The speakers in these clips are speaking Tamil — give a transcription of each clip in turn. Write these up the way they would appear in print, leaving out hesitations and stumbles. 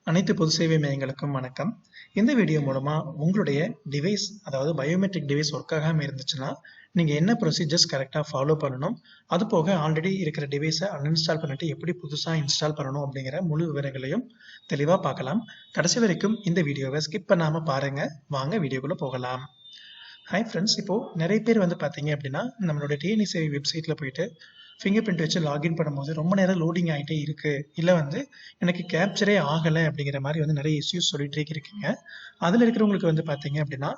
அனைத்து பொது சேவை மையங்களுக்கும் வணக்கம். இந்த வீடியோ மூலமா உங்களுடைய டிவைஸ் அதாவது பயோமெட்ரிக் டிவைஸ் ஒர்க் ஆகாம இருந்துச்சுன்னா நீங்க என்ன ப்ரொசீஜர்ஸ் கரெக்டா ஃபாலோ பண்ணணும், அது போக ஆல்ரெடி இருக்கிற டிவைஸை அன்இன்ஸ்டால் பண்ணிட்டு எப்படி புதுசா இன்ஸ்டால் பண்ணணும் அப்படிங்கிற முழு விவரங்களையும் தெளிவா பார்க்கலாம். கடைசி வரைக்கும் இந்த வீடியோவை ஸ்கிப் பண்ணாம பாருங்க. வாங்க வீடியோக்குள்ள போகலாம். ஹாய் ஃப்ரெண்ட்ஸ், இப்போ நிறைய பேர் பார்த்தீங்க அப்படின்னா நம்மளோட டிஎன்இசேவை வெப்சைட்ல போயிட்டு ஃபிங்கர் பிரிண்ட் வச்சு லாகின் பண்ணும்போது ரொம்ப நேரம் லோடிங் ஆகிட்டே இருக்கு, இல்லை எனக்கு கேப்சரே ஆகலை அப்படிங்கிற மாதிரி நிறைய இஷ்யூஸ் சொல்லிட்டே இருக்கீங்க. அதில் இருக்கிறவங்களுக்கு பார்த்தீங்க அப்படின்னா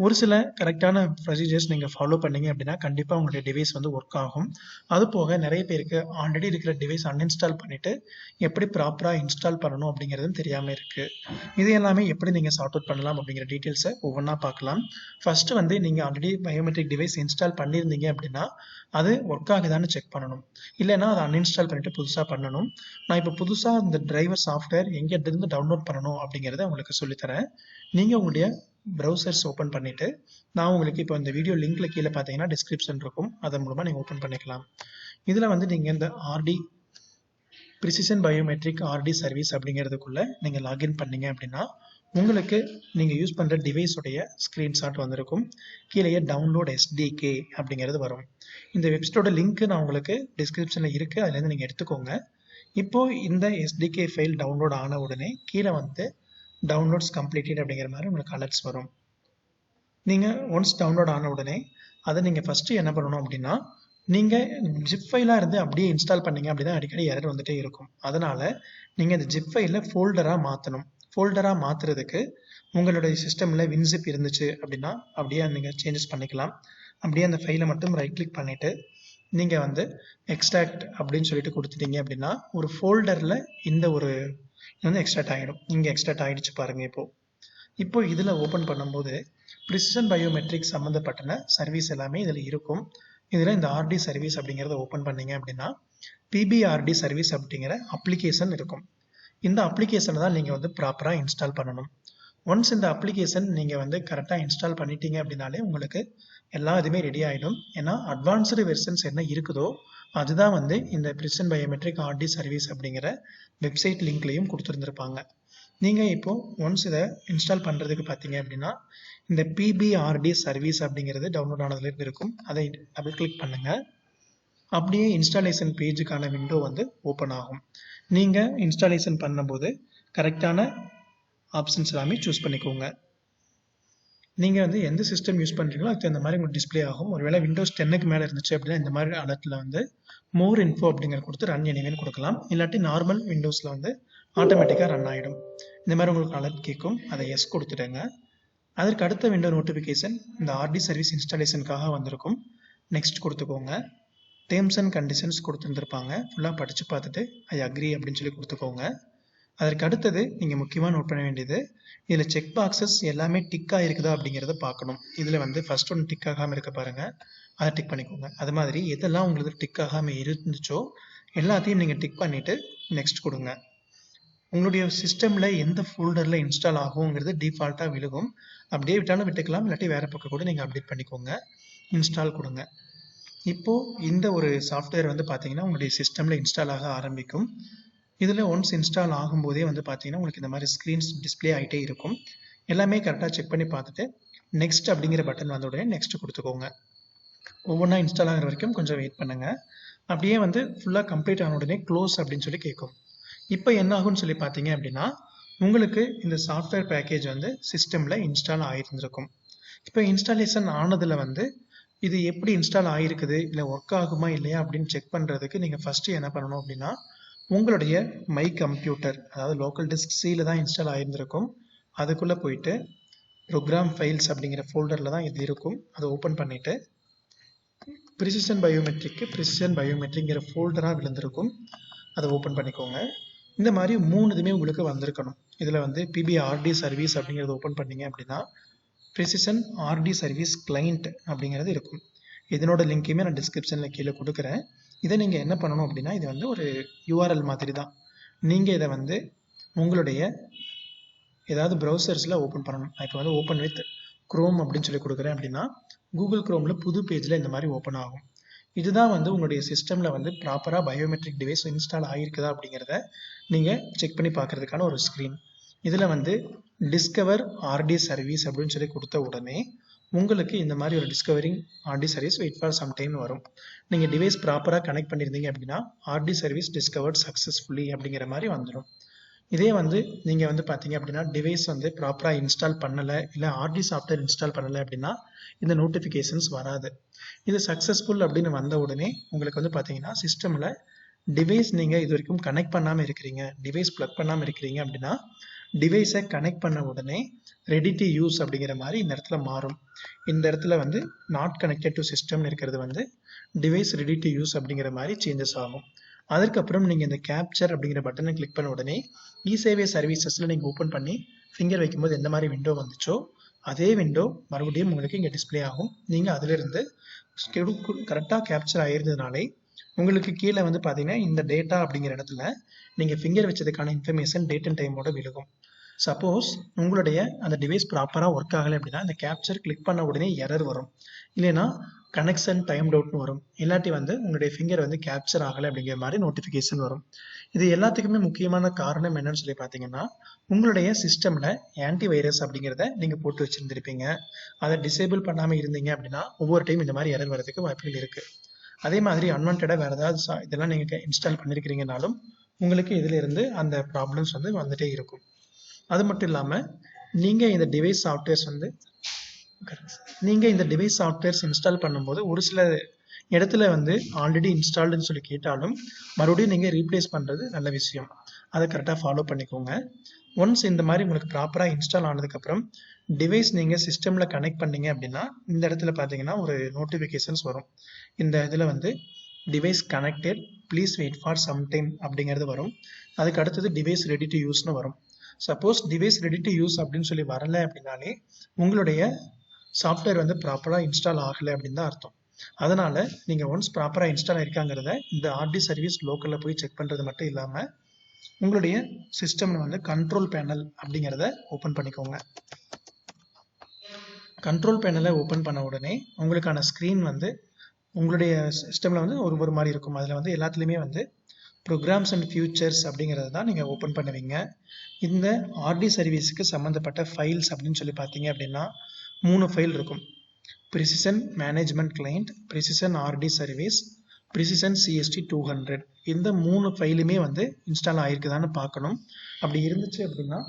ஒரு சில கரெக்டான ப்ரொசீஜர்ஸ் நீங்கள் ஃபாலோ பண்ணீங்க அப்படின்னா கண்டிப்பாக உங்களுடைய டிவைஸ் ஒர்க் ஆகும். அது போக நிறைய பேருக்கு ஆல்ரெடி இருக்கிற டிவைஸ் அன்இன்ஸ்டால் பண்ணிட்டு எப்படி ப்ராப்பராக இன்ஸ்டால் பண்ணணும் அப்படிங்கிறதும் தெரியாமல் இருக்கு. இது எல்லாமே எப்படி நீங்கள் சார்ட் அவுட் பண்ணலாம் அப்படிங்கிற டீட்டெயில்ஸை ஒவ்வொன்றா பார்க்கலாம். ஃபர்ஸ்ட் நீங்கள் ஆல்ரெடி பயோமெட்ரிக் டிவைஸ் இன்ஸ்டால் பண்ணியிருந்தீங்க அப்படின்னா அது ஒர்க் ஆகுதான்னு செக் பண்ணணும். இல்லைன்னா அதை அன்இன்ஸ்டால் பண்ணிட்டு புதுசாக பண்ணணும். நான் இப்போ புதுசாக இந்த டிரைவர் சாஃப்ட்வேர் எங்கேருந்து டவுன்லோட் பண்ணணும் அப்படிங்கிறத உங்களுக்கு சொல்லித்தரேன். நீங்கள் உங்களுடைய ப்ரௌசர்ஸ் ஓப்பன் பண்ணிட்டு நான் உங்களுக்கு இப்போ இந்த வீடியோ லிங்க்ல கீழே பார்த்தீங்கன்னா டிஸ்கிரிப்ஷன் இருக்கும், அதன் மூலமாக நீங்கள் ஓப்பன் பண்ணிக்கலாம். இதில் நீங்கள் இந்த RD precision biometric RD service அப்படிங்கிறதுக்குள்ள நீங்கள் லாகின் பண்ணீங்க அப்படின்னா உங்களுக்கு நீங்கள் யூஸ் பண்ணுற டிவைஸுடைய ஸ்க்ரீன்ஷாட் வந்திருக்கும். கீழே டவுன்லோட் எஸ்டிகே அப்படிங்கிறது வரும். இந்த வெப்சைட்டோட லிங்க் நான் உங்களுக்கு டிஸ்கிரிப்ஷனில் இருக்குது, அதுலேருந்து நீங்கள் எடுத்துக்கோங்க. இப்போது இந்த எஸ்டிகே ஃபைல் டவுன்லோட் ஆன உடனே கீழே டவுன்லோட்ஸ் கம்ப்ளீட்டட் அப்படிங்கிற மாதிரி உங்களுக்கு அலர்ட்ஸ் வரும். நீங்கள் ஒன்ஸ் டவுன்லோட் ஆன உடனே அதை நீங்கள் ஃபஸ்ட்டு என்ன பண்ணணும் அப்படின்னா நீங்கள் ஜிப் ஃபைலாக இருந்து அப்படியே இன்ஸ்டால் பண்ணீங்க அப்படின்னா அடிக்கடி எரர் வந்துட்டே இருக்கும். அதனால் நீங்கள் இந்த ஜிப் ஃபைலில் ஃபோல்டராக மாற்றணும். ஃபோல்டராக மாற்றுறதுக்கு உங்களுடைய சிஸ்டமில் வின்சிப் இருந்துச்சு அப்படின்னா அப்படியே நீங்கள் சேஞ்சஸ் பண்ணிக்கலாம். அப்படியே அந்த ஃபைலை மட்டும் ரைட் கிளிக் பண்ணிவிட்டு நீங்கள் எக்ஸ்ட்ராக்ட் அப்படின்னு சொல்லிட்டு கொடுத்துட்டீங்க அப்படின்னா ஒரு ஃபோல்டரில் இந்த ஒரு எக்ஸ்ட்ராக்ட் ஆகிடும். இங்கே எக்ஸ்ட்ராக்ட் ஆகிடுச்சு பாருங்கள். இப்போ இதில் ஓப்பன் பண்ணும்போது ப்ரிசிஷன் பயோமெட்ரிக் சம்மந்தப்பட்ட சர்வீஸ் எல்லாமே இதில் இருக்கும். இதில் இந்த ஆர்டி சர்வீஸ் அப்படிங்கிறத ஓப்பன் பண்ணீங்க அப்படின்னா பிபிஆர்டி சர்வீஸ் அப்படிங்கிற அப்ளிகேஷன் இருக்கும். இந்த அப்ளிகேஷனை தான் நீங்கள் ப்ராப்பராக இன்ஸ்டால் பண்ணணும். ஒன்ஸ் இந்த அப்ளிகேஷன் நீங்கள் கரெக்டாக இன்ஸ்டால் பண்ணிட்டீங்க அப்படின்னாலே உங்களுக்கு எல்லா இதுவுமே ரெடி ஆகிடும். ஏன்னா அட்வான்ஸ்டு வெர்ஷன்ஸ் என்ன இருக்குதோ அதுதான் இந்த ப்ரிசிஷன் பயோமெட்ரிக் ஆர்டி சர்வீஸ் அப்படிங்கிற வெப்சைட் லிங்க்லையும் கொடுத்துருந்துருப்பாங்க. நீங்கள் இப்போது ஒன்ஸ் இதை இன்ஸ்டால் பண்ணுறதுக்கு பார்த்தீங்க அப்படின்னா இந்த பிபிஆர்டி சர்வீஸ் அப்படிங்கிறது டவுன்லோட் ஆனதுலேருந்து இருக்கும். அதை டபுள் கிளிக் பண்ணுங்கள். அப்படியே இன்ஸ்டாலேஷன் பேஜுக்கான விண்டோ ஓப்பன் ஆகும். நீங்கள் இன்ஸ்டாலேஷன் பண்ணும்போது கரெக்டான ஆப்ஷன்ஸ் எல்லாமே சூஸ் பண்ணிக்கோங்க. நீங்கள் எந்த சிஸ்டம் யூஸ் பண்ணுறீங்களோ அதுக்கு அந்த மாதிரி உங்களுக்கு டிஸ்பிளே ஆகும். ஒருவேளை விண்டோஸ் 10க்கு மேலே இருந்துச்சு அப்படின்னா இந்த மாதிரி அலர்ட்டில் மோர் இன்ஃபோ அப்படிங்கிற கொடுத்து ரன் எனிவேன்னு கொடுக்கலாம். இல்லாட்டி நார்மல் விண்டோஸில் ஆட்டோமேட்டிக்காக ரன் ஆகிடும். இந்த மாதிரி உங்களுக்கு அலர்ட் கேட்கும், அதை எஸ் கொடுத்துடுங்க. அதற்கு அடுத்த விண்டோ நோட்டிஃபிகேஷன் இந்த ஆர்டி சர்வீஸ் இன்ஸ்டாலேஷனுக்காக வந்திருக்கும். நெக்ஸ்ட் கொடுத்துக்கோங்க. டேர்ம்ஸ் அண்ட் கண்டிஷன்ஸ் கொடுத்துருந்துருப்பாங்க, ஃபுல்லாக படித்து பார்த்துட்டு ஐ அக்ரி அப்படின்னு சொல்லி கொடுத்துக்கோங்க. அதற்கு அடுத்தது நீங்கள் முக்கியமாக நோட் பண்ண வேண்டியது இதில் செக் பாக்ஸஸ் எல்லாமே டிக்காக இருக்குதா அப்படிங்கிறத பார்க்கணும். இதில் ஃபர்ஸ்ட் ஒன்று டிக் ஆகாமல் இருக்க பாருங்கள், அதை டிக் பண்ணிக்கோங்க. அது மாதிரி எதெல்லாம் உங்களுக்கு டிக் ஆகாமல் இருந்துச்சோ எல்லாத்தையும் நீங்கள் டிக் பண்ணிவிட்டு நெக்ஸ்ட் கொடுங்க. உங்களுடைய சிஸ்டமில் எந்த ஃபோல்டரில் இன்ஸ்டால் ஆகுங்கிறது டிஃபால்ட்டாக விழுகும். அப்படியே விட்டாலும் விட்டுக்கலாம், இல்லாட்டி வேறு பக்கம் கூட நீங்கள் அப்டேட் பண்ணிக்கோங்க. இன்ஸ்டால் கொடுங்க. இப்போது இந்த ஒரு சாஃப்ட்வேர் பார்த்தீங்கன்னா உங்களுடைய சிஸ்டமில் இன்ஸ்டால் ஆக ஆரம்பிக்கும். இதில் ஒன்ஸ் இன்ஸ்டால் ஆகும்போதே பார்த்தீங்கன்னா உங்களுக்கு இந்த மாதிரி ஸ்க்ரீன்ஸ் டிஸ்பிளே ஆகிட்டே இருக்கும். எல்லாமே கரெக்டாக செக் பண்ணி பார்த்துட்டு நெக்ஸ்ட் அப்படிங்கிற பட்டன் வந்த உடனே நெக்ஸ்ட் கொடுத்துக்கோங்க. ஒவ்வொன்றா இன்ஸ்டால் ஆகிற வரைக்கும் கொஞ்சம் வெயிட் பண்ணுங்கள். அப்படியே ஃபுல்லாக கம்ப்ளீட் ஆன உடனே க்ளோஸ் அப்படின்னு சொல்லி கேட்கும். இப்போ என்ன ஆகும்னு சொல்லி பார்த்தீங்க அப்படின்னா உங்களுக்கு இந்த சாஃப்ட்வேர் பேக்கேஜ் சிஸ்டமில் இன்ஸ்டால் ஆகிருந்திருக்கும். இப்போ இன்ஸ்டாலேஷன் ஆனதில் இது எப்படி இன்ஸ்டால் ஆகிருக்குது இல்லை ஒர்க் ஆகுமா இல்லையா அப்படின்னு செக் பண்ணுறதுக்கு நீங்கள் ஃபஸ்ட்டு என்ன பண்ணணும் அப்படின்னா உங்களுடைய மை கம்ப்யூட்டர் அதாவது லோக்கல் டிஸ்க் சியில் தான் இன்ஸ்டால் ஆகிருந்திருக்கும். அதுக்குள்ளே போயிட்டு ப்ரோக்ராம் ஃபைல்ஸ் அப்படிங்கிற ஃபோல்டரில் தான் இது இருக்கும். அதை ஓப்பன் பண்ணிவிட்டு ப்ரிசிஷன் பயோமெட்ரிங்கிற ஃபோல்டராக விழுந்திருக்கும், அதை ஓப்பன் பண்ணிக்கோங்க. இந்த மாதிரி 3 இதுவுமே உங்களுக்கு வந்திருக்கணும். இதில் பிபிஆர்டி சர்வீஸ் அப்படிங்கிறது ஓப்பன் பண்ணீங்க அப்படின்னா ப்ரிசிஷன் ஆர்டி சர்வீஸ் கிளைண்ட் அப்படிங்கிறது இருக்கும். இதனோட லிங்க்கையுமே நான் டிஸ்கிரிப்ஷனில் கீழே கொடுக்குறேன். இதை நீங்கள் என்ன பண்ணணும் அப்படின்னா இது ஒரு யூஆர்எல் மாதிரி தான். நீங்கள் இதை உங்களுடைய ஏதாவது ப்ரௌசர்ஸில் ஓப்பன் பண்ணணும். நான் இப்போ ஓப்பன் வித் குரோம் அப்படின்னு சொல்லி கொடுக்குறேன் அப்படின்னா கூகுள் குரோமில் புது பேஜில் இந்த மாதிரி ஓப்பன் ஆகும். இதுதான் உங்களுடைய சிஸ்டமில் ப்ராப்பராக பயோமெட்ரிக் டிவைஸ் இன்ஸ்டால் ஆகிருக்குதா அப்படிங்கிறத நீங்கள் செக் பண்ணி பார்க்குறதுக்கான ஒரு ஸ்க்ரீன். இதில் வந்து டிஸ்கவர் ஆர்டி சர்வீஸ் அப்படின்னு சொல்லி கொடுத்த உடனே உங்களுக்கு இந்த மாதிரி ஒரு discovering RT service wait for some time வரும். நீங்கள் டிவைஸ் ப்ராப்பராக கனெக்ட் பண்ணியிருந்தீங்க அப்படின்னா ஆர்டி சர்வீஸ் டிஸ்கவர்ட் சக்ஸஸ்ஃபுல்லி அப்படிங்கிற மாதிரி வந்துடும். இதே வந்து நீங்கள் வந்து பார்த்தீங்க அப்படின்னா டிவைஸ் வந்து ப்ராப்பராக இன்ஸ்டால் பண்ணலை, இல்லை ஆர்டி சாஃப்ட்வேர் இன்ஸ்டால் பண்ணலை அப்படின்னா இந்த நோட்டிஃபிகேஷன்ஸ் வராது. இது சக்ஸஸ்ஃபுல் அப்படின்னு வந்த உடனே உங்களுக்கு வந்து பார்த்தீங்கன்னா சிஸ்டமில் டிவைஸ் நீங்கள் இது வரைக்கும் கனெக்ட் பண்ணாமல் இருக்கிறீங்க, டிவைஸ் ப்ளக் பண்ணாமல் இருக்கிறீங்க அப்படின்னா டிவைஸை கனெக்ட் பண்ண உடனே ரெடி டு யூஸ் அப்படிங்கிற மாதிரி இந்த இடத்துல மாறும். இந்த இடத்துல வந்து நாட் கனெக்டட் டு சிஸ்டம்னு இருக்கிறது வந்து டிவைஸ் ரெடி டு யூஸ் அப்படிங்கிற மாதிரி சேஞ்சஸ் ஆகும். அதுக்கப்புறம் நீங்கள் இந்த கேப்சர் அப்படிங்கிற பட்டனை கிளிக் பண்ண உடனே eSevai சர்வீசஸில் நீங்கள் ஓப்பன் பண்ணி ஃபிங்கர் வைக்கும்போது எந்த மாதிரி விண்டோ வந்துச்சோ அதே விண்டோ மறுபடியும் உங்களுக்கு இங்கே டிஸ்பிளே ஆகும். நீங்கள் அதிலிருந்து கரெக்டாக கேப்சர் ஆயிருந்ததுனாலே உங்களுக்கு கீழே வந்து பார்த்தீங்கன்னா இந்த டேட்டா அப்படிங்கிற இடத்துல நீங்கள் ஃபிங்கர் வச்சதுக்கான இன்ஃபர்மேஷன் டேட் அண்ட் டைமோட விழுகும். சப்போஸ் உங்களுடைய அந்த டிவைஸ் ப்ராப்பராக ஒர்க் ஆகலை அப்படின்னா இந்த கேப்சர் கிளிக் பண்ண உடனே எரர் வரும், இல்லைன்னா கனெக்ஷன் டைம் அவுட்னு வரும், இல்லாட்டி வந்து உங்களுடைய ஃபிங்கர் வந்து கேப்சர் ஆகலை அப்படிங்கிற மாதிரி நோட்டிஃபிகேஷன் வரும். இது எல்லாத்துக்குமே முக்கியமான காரணம் என்னன்னு சொல்லி பார்த்தீங்கன்னா உங்களுடைய சிஸ்டமில் ஆன்டி வைரஸ் அப்படிங்கிறத நீங்கள் போட்டு வச்சுருந்துருப்பீங்க. அதை டிசேபிள் பண்ணாமல் இருந்தீங்க அப்படின்னா ஒவ்வொரு டைம் இந்த மாதிரி எரர் வரதுக்கு வாய்ப்புகள் இருக்குது. அதே மாதிரி அன்வான்டாக வேறு ஏதாவது இதெல்லாம் நீங்கள் இன்ஸ்டால் பண்ணியிருக்கிறீங்கனாலும் உங்களுக்கு இதிலிருந்து அந்த ப்ராப்ளம்ஸ் வந்து வந்துட்டே இருக்கும். அது மட்டும் இல்லாமல் நீங்கள் இந்த டிவைஸ் சாஃப்ட்வேர்ஸ் இன்ஸ்டால் பண்ணும்போது ஒரு சில இடத்துல வந்து ஆல்ரெடி இன்ஸ்டால்டுன்னு சொல்லி கேட்டாலும் மறுபடியும் நீங்கள் ரீப்ளேஸ் பண்ணுறது நல்ல விஷயம். அதை கரெக்டாக ஃபாலோ பண்ணிக்கோங்க. ஒன்ஸ் இந்த மாதிரி உங்களுக்கு ப்ராப்பராக இன்ஸ்டால் ஆனதுக்கப்புறம் டிவைஸ் நீங்கள் சிஸ்டமில் கனெக்ட் பண்ணீங்க அப்படின்னா இந்த இடத்துல பார்த்தீங்கன்னா ஒரு நோட்டிஃபிகேஷன்ஸ் வரும். இந்த இதில் வந்து device connected please wait for some time அப்படிங்கிறது வரும். அதுக்கு அடுத்தது டிவைஸ் ரெடி டு யூஸ்னு வரும். Suppose device ready to use அப்படின்னு சொல்லி வரலை அப்படின்னாலே உங்களுடைய சாஃப்ட்வேர் வந்து ப்ராப்பராக இன்ஸ்டால் ஆகலை அப்படின்னு தான் அர்த்தம். அதனால் நீங்கள் ஒன்ஸ் ப்ராப்பராக இன்ஸ்டால் ஆயிருக்காங்கிறத இந்த ஆர்டி சர்வீஸ் லோக்கலில் போய் செக் பண்ணுறது மட்டும் இல்லாமல் உங்களுடைய சிஸ்டமில் வந்து கண்ட்ரோல் பேனல் அப்படிங்கிறத ஓப்பன் பண்ணிக்கோங்க. கண்ட்ரோல் பேனலை ஓப்பன் பண்ண உடனே உங்களுக்கான ஸ்க்ரீன் வந்து உங்களுடைய சிஸ்டமில் வந்து ஒரு மாதிரி இருக்கும். அதில் வந்து எல்லாத்துலேயுமே வந்து ப்ரோக்ராம்ஸ் அண்ட் ஃபியூச்சர்ஸ் அப்படிங்கிறது தான் நீங்கள் ஓப்பன் பண்ணுவீங்க. இந்த ஆர்டி சர்வீஸுக்கு சம்மந்தப்பட்ட ஃபைல்ஸ் அப்படின்னு சொல்லி பார்த்தீங்க அப்படின்னா 3 ஃபைல் இருக்கும். Precision management client, precision RT service, precision CST 200. இந்த 3 ஃபைலுமே வந்து இன்ஸ்டால் ஆகிருக்குதான்னு பார்க்கணும். அப்படி இருந்துச்சு அப்படின்னா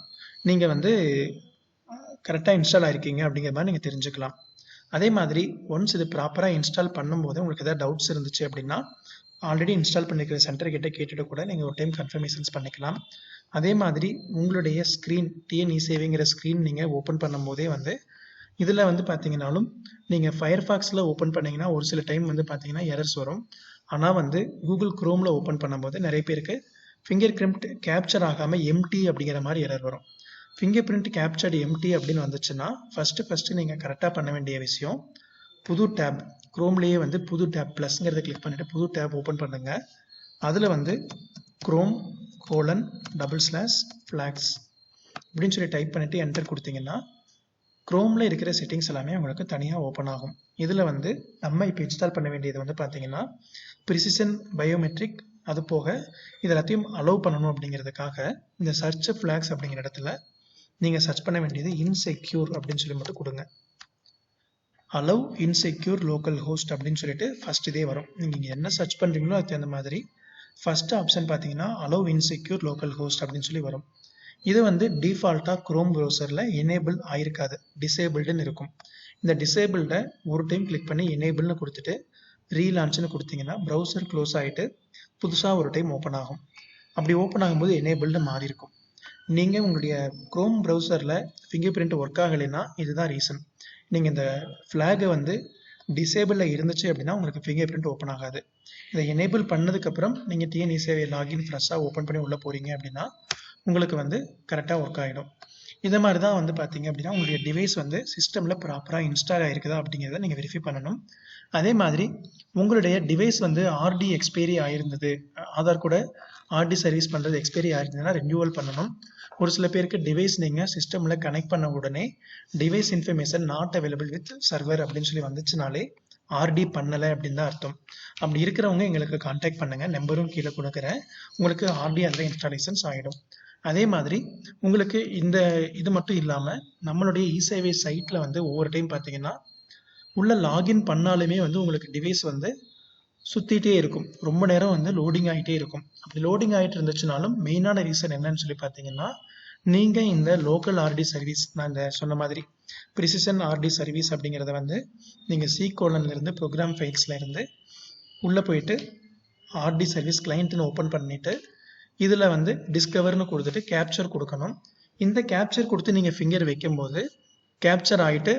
நீங்கள் வந்து கரெக்டாக இன்ஸ்டால் ஆகிருக்கீங்க அப்படிங்கிற மாதிரி நீங்கள் தெரிஞ்சுக்கலாம். அதே மாதிரி ஒன்ஸ் இது ப்ராப்பராக இன்ஸ்டால் பண்ணும்போது உங்களுக்கு எதாவது டவுட்ஸ் இருந்துச்சு அப்படின்னா ஆல்ரெடி இன்ஸ்டால் பண்ணிக்கிற சென்டர் கிட்ட கேட்டுட்டு கூட நீங்கள் ஒரு டைம் கன்ஃபர்மேஷன்ஸ் பண்ணிக்கலாம். அதே மாதிரி உங்களுடைய ஸ்க்ரீன் eSevaiங்கிற ஸ்க்ரீன் நீங்கள் ஓப்பன் பண்ணும்போதே வந்து இதில் வந்து பார்த்தீங்கன்னாலும் நீங்கள் ஃபயர்ஃபாக்ஸில் ஓப்பன் பண்ணிங்கன்னா ஒரு சில டைம் வந்து பார்த்தீங்கன்னா எரர்ஸ் வரும். ஆனால் வந்து கூகுள் குரோமில் ஓப்பன் பண்ணும்போது நிறைய பேருக்கு ஃபிங்கர் பிரிண்ட் கேப்சர் ஆகாமல் எம்டி அப்படிங்கிற மாதிரி எரர் வரும். ஃபிங்கர் பிரிண்ட் கேப்சர்டு எம்டி அப்படின்னு வந்துச்சுன்னா ஃபஸ்ட்டு நீங்கள் கரெக்டாக பண்ண வேண்டிய விஷயம் புது டேப் குரோம்லேயே வந்து புது டேப் ப்ளஸ்ங்கிறத கிளிக் பண்ணிவிட்டு புது டேப் ஓப்பன் பண்ணுங்கள். அதில் வந்து Chrome:/flags அப்படின்னு சொல்லி டைப் பண்ணிவிட்டு என்டர் கொடுத்தீங்கன்னா குரோமில் இருக்கிற செட்டிங்ஸ் எல்லாமே உங்களுக்கு தனியாக ஓப்பன் ஆகும். இதில் வந்து நம்ம இப்போ இன்ஸ்டால் பண்ண வேண்டியது வந்து பார்த்தீங்கன்னா ப்ரிசிஷன் பயோமெட்ரிக், அது போக இது எல்லாத்தையும் அலோவ் பண்ணணும் அப்படிங்கிறதுக்காக இந்த சர்ச் ஃப்ளாக்ஸ் அப்படிங்கிற இடத்துல நீங்கள் சர்ச் பண்ண வேண்டியது இன்செக்யூர் அப்படின்னு சொல்லி மட்டும் கொடுங்க. அலோவ் இன்செக்யூர் லோக்கல் ஹோஸ்ட் அப்படின்னு சொல்லிட்டு ஃபர்ஸ்ட் இதே வரும். நீங்கள் என்ன சர்ச் பண்ணுறீங்களோ அதுக்கு தகுந்த மாதிரி ஃபர்ஸ்ட் ஆப்ஷன் பார்த்தீங்கன்னா அலோவ் இன்செக்யூர் லோக்கல் ஹோஸ்ட் அப்படின்னு சொல்லி வரும். இது வந்து டிஃபால்ட்டாக குரோம் ப்ரௌசரில் எனேபிள் ஆயிருக்காது, டிசேபிள்டுன்னு இருக்கும். இந்த டிசேபிள்டை ஒரு டைம் கிளிக் பண்ணி எனேபிள்னு கொடுத்துட்டு ரீலான்ச்னு கொடுத்தீங்கன்னா ப்ரௌசர் க்ளோஸ் ஆகிட்டு புதுசாக ஒரு டைம் ஓப்பன் ஆகும். அப்படி ஓப்பன் ஆகும்போது எனேபிள்னு மாறி இருக்கும். நீங்கள் உங்களுடைய குரோம் ப்ரௌசரில் ஃபிங்கர் பிரிண்ட் ஒர்க் ஆகலைன்னா இதுதான் ரீசன். நீங்கள் இந்த ஃப்ளாகை வந்து டிசேபிளில் இருந்துச்சு அப்படின்னா உங்களுக்கு ஃபிங்கர் பிரிண்ட் ஓப்பன் ஆகாது. இதை எனேபிள் பண்ணதுக்கப்புறம் நீங்கள் eSevai லாகின் ஃப்ரெஷ்ஷாக ஓப்பன் பண்ணி உள்ளே போகிறீங்க அப்படின்னா உங்களுக்கு வந்து கரெக்டாக ஒர்க் ஆகிடும். இதை மாதிரி தான் வந்து பார்த்தீங்க அப்படின்னா உங்களுடைய டிவைஸ் வந்து சிஸ்டமில் ப்ராப்பராக இன்ஸ்டால் ஆகிருக்குதா அப்படிங்கிறத நீங்கள் வெரிஃபை பண்ணணும். அதே மாதிரி உங்களுடைய டிவைஸ் வந்து ஆர்டி எக்ஸ்பைரி ஆகிருந்தது, ஆதார் கூட ஆர்டி சர்வீஸ் பண்ணுறது எக்ஸ்பைரி ஆகிருந்ததுன்னா ரெனியூவல் பண்ணணும். ஒரு சில பேருக்கு டிவைஸ் நீங்கள் சிஸ்டமில் கனெக்ட் பண்ண உடனே device information not available with server அப்படின்னு சொல்லி வந்துச்சுனாலே ஆர்டி பண்ணலை அப்படின்னு தான் அர்த்தம். அப்படி இருக்கிறவங்க எங்களுக்கு கான்டாக்ட் பண்ணுங்கள், நம்பரும் கீழே கொடுக்குறேன். உங்களுக்கு ஆர்டி அதில் இன்ஸ்டாலேஷன்ஸ் ஆகிடும். அதே மாதிரி உங்களுக்கு இது மட்டும் இல்லாமல் நம்மளுடைய eSevai சைட்டில் வந்து ஒவ்வொரு டைம் பார்த்தீங்கன்னா உள்ள லாகின் பண்ணாலுமே வந்து உங்களுக்கு டிவைஸ் வந்து சுற்றிட்டே இருக்கும், ரொம்ப நேரம் வந்து லோடிங் ஆகிட்டே இருக்கும். அப்படி லோடிங் ஆகிட்டு இருந்துச்சுனாலும் மெயினான ரீசன் என்னன்னு சொல்லி பார்த்தீங்கன்னா, நீங்கள் இந்த லோக்கல் ஆர்டி சர்வீஸ், நான் இந்த சொன்ன மாதிரி ப்ரிசிஷன் ஆர்டி சர்வீஸ் அப்படிங்கிறத வந்து நீங்கள் C:/இருந்து ப்ரோக்ராம் ஃபைல்ஸில் இருந்து உள்ளே போயிட்டு ஆர்டி சர்வீஸ் கிளைண்ட்னு ஓப்பன் பண்ணிவிட்டு இதில் வந்து டிஸ்கவர்னு கொடுத்துட்டு கேப்சர் கொடுக்கணும். இந்த கேப்சர் கொடுத்து நீங்கள் ஃபிங்கர் வைக்கும்போது கேப்சர் ஆகிட்டு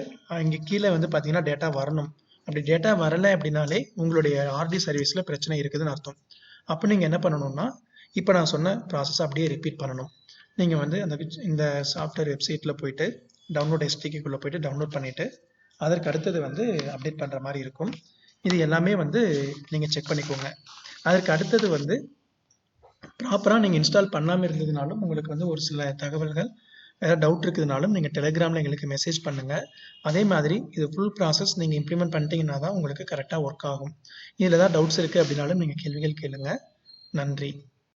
இங்கே கீழே வந்து பார்த்தீங்கன்னா டேட்டா வரணும். அப்படி டேட்டா வரலை அப்படின்னாலே உங்களுடைய ஆர்டி சர்வீஸில் பிரச்சனை இருக்குதுன்னு அர்த்தம். அப்போ நீங்கள் என்ன பண்ணணும்னா, இப்போ நான் சொன்ன ப்ராசஸ் அப்படியே ரிப்பீட் பண்ணணும். நீங்கள் வந்து இந்த சாஃப்ட்வேர் வெப்சைட்டில் போயிட்டு டவுன்லோட் SDK-க்குள்ளே போயிட்டு டவுன்லோட் பண்ணிவிட்டு அதற்கு அடுத்தது வந்து அப்டேட் பண்ணுற மாதிரி இருக்கும். இது எல்லாமே வந்து நீங்கள் செக் பண்ணிக்கோங்க. அதற்கு அடுத்தது வந்து ப்ராப்பராக நீங்கள் இன்ஸ்டால் பண்ணாமல் இருந்ததுனாலும் உங்களுக்கு வந்து ஒரு சில தகவல்கள் ஏதாவது டவுட் இருக்குதுனாலும் நீங்கள் டெலிகிராமில் எங்களுக்கு மெசேஜ் பண்ணுங்கள். அதே மாதிரி இது ஃபுல் ப்ராசஸ் நீங்கள் இம்ப்ளிமெண்ட் பண்ணிட்டீங்கன்னா தான் உங்களுக்கு கரெக்டாக ஒர்க் ஆகும். இதில் ஏதாவது டவுட்ஸ் இருக்குது அப்படின்னாலும் நீங்கள் கேள்விகள் கேளுங்க. நன்றி.